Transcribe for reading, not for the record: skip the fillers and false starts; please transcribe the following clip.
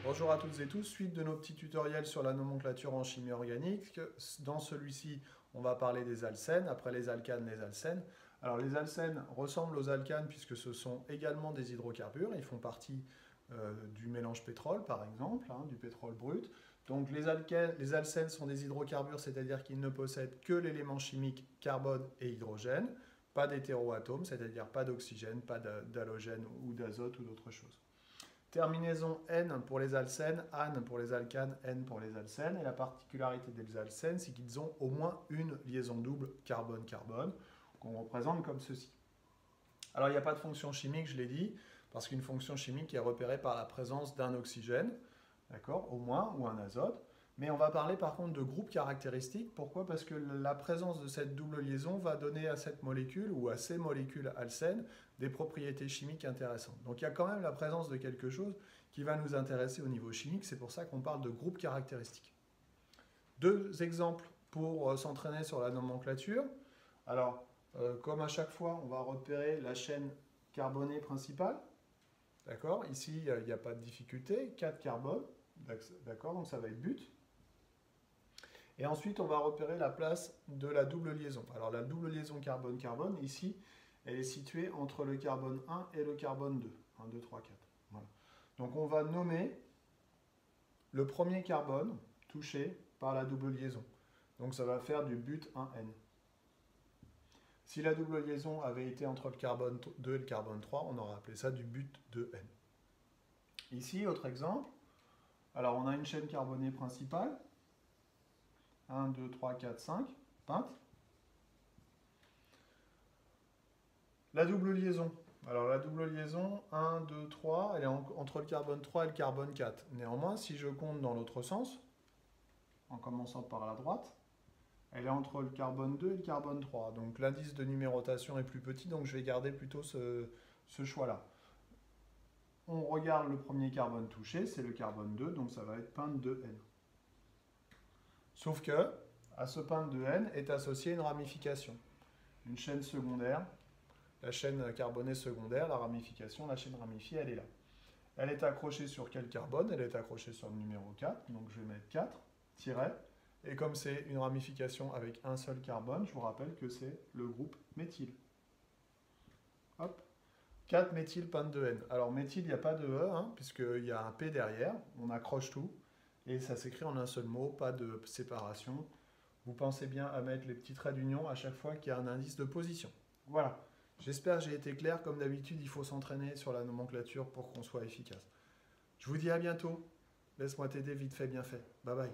Bonjour à toutes et tous, suite de nos petits tutoriels sur la nomenclature en chimie organique. Dans celui-ci, on va parler des alcènes, après les alcanes, les alcènes. Alors les alcènes ressemblent aux alcanes puisque ce sont également des hydrocarbures, ils font partie du mélange pétrole par exemple, du pétrole brut. Donc les alcènes sont des hydrocarbures, c'est-à-dire qu'ils ne possèdent que l'élément chimique carbone et hydrogène, pas d'hétéroatomes, c'est-à-dire pas d'oxygène, pas d'halogène ou d'azote ou d'autre chose. Terminaison N pour les alcènes, AN pour les alcanes, N pour les alcènes. Et la particularité des alcènes, c'est qu'ils ont au moins une liaison double carbone-carbone, qu'on représente comme ceci. Alors il n'y a pas de fonction chimique, je l'ai dit, parce qu'une fonction chimique est repérée par la présence d'un oxygène, d'accord, au moins, ou un azote. Mais on va parler par contre de groupe caractéristique. Pourquoi? Parce que la présence de cette double liaison va donner à cette molécule ou à ces molécules alcènes des propriétés chimiques intéressantes. Donc il y a quand même la présence de quelque chose qui va nous intéresser au niveau chimique. C'est pour ça qu'on parle de groupe caractéristique. Deux exemples pour s'entraîner sur la nomenclature. Alors, comme à chaque fois, on va repérer la chaîne carbonée principale. D'accord? Ici, il n'y a pas de difficulté. 4 carbones. D'accord? Donc ça va être but. Et ensuite, on va repérer la place de la double liaison. Alors, la double liaison carbone-carbone, ici, elle est située entre le carbone 1 et le carbone 2. 1, 2, 3, 4. Voilà. Donc, on va nommer le premier carbone touché par la double liaison. Donc, ça va faire du but 1N. Si la double liaison avait été entre le carbone 2 et le carbone 3, on aurait appelé ça du but 2N. Ici, autre exemple. Alors, on a une chaîne carbonée principale. 1, 2, 3, 4, 5, peinte. La double liaison. Alors la double liaison, 1, 2, 3, elle est entre le carbone 3 et le carbone 4. Néanmoins, si je compte dans l'autre sens, en commençant par la droite, elle est entre le carbone 2 et le carbone 3. Donc l'indice de numérotation est plus petit, donc je vais garder plutôt ce choix-là. On regarde le premier carbone touché, c'est le carbone 2, donc ça va être peinte 2N. Sauf que, à ce peinte de N est associée une ramification. Une chaîne secondaire, la chaîne carbonée secondaire, la ramification, la chaîne ramifiée, elle est là. Elle est accrochée sur quel carbone? Elle est accrochée sur le numéro 4, donc je vais mettre 4, tiret, et comme c'est une ramification avec un seul carbone, je vous rappelle que c'est le groupe méthyle. Hop, 4 méthyle peinte de N. Alors méthyle, il n'y a pas de E, puisqu'il y a un P derrière, on accroche tout. Et ça s'écrit en un seul mot, pas de séparation. Vous pensez bien à mettre les petits traits d'union à chaque fois qu'il y a un indice de position. Voilà. J'espère que j'ai été clair. Comme d'habitude, il faut s'entraîner sur la nomenclature pour qu'on soit efficace. Je vous dis à bientôt. Laisse-moi t'aider vite fait, bien fait. Bye bye.